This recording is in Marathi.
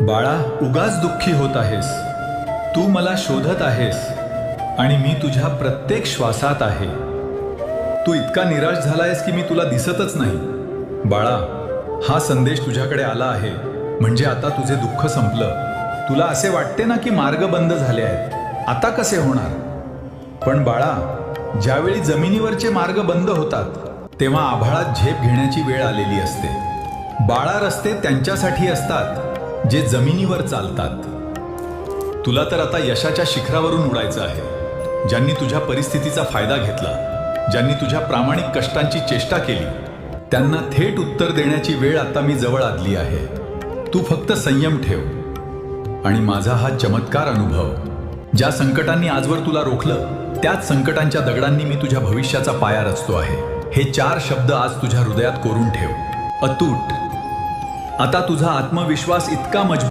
बाळा, उगाच दुःखी होत आहेस. तू मला शोधत आहेस आणि मी तुझ्या प्रत्येक श्वासात आहे. तू इतका निराश झालायस की मी तुला दिसतच नाही. बाळा, हा संदेश तुझ्याकडे आला आहे म्हणजे आता तुझे दुःख संपलं. तुला असे वाटते ना की मार्ग बंद झाले आहेत, आता कसे होणार? पण बाळा, ज्यावेळी जमिनीवरचे मार्ग बंद होतात तेव्हा आभाळात झेप घेण्याची वेळ आलेली असते. बाळा, रस्ते त्यांच्यासाठी असतात जे जमिनीवर चालतात. तुला तर आता यशाच्या शिखरावरून उडायचं आहे. ज्यांनी तुझ्या परिस्थितीचा फायदा घेतला, ज्यांनी तुझ्या प्रामाणिक कष्टांची चेष्टा केली, त्यांना थेट उत्तर देण्याची वेळ आता मी जवळ आणली आहे. तू फक्त संयम ठेव आणि माझा हा चमत्कार अनुभव. ज्या संकटांनी आजवर तुला रोखलं, त्याच संकटांच्या दगडांनी मी तुझ्या भविष्याचा पाया रचतो आहे. हे 4 शब्द आज तुझ्या हृदयात कोरून ठेव. अतूट. आता तुझा आत्मविश्वास इतका मजबूत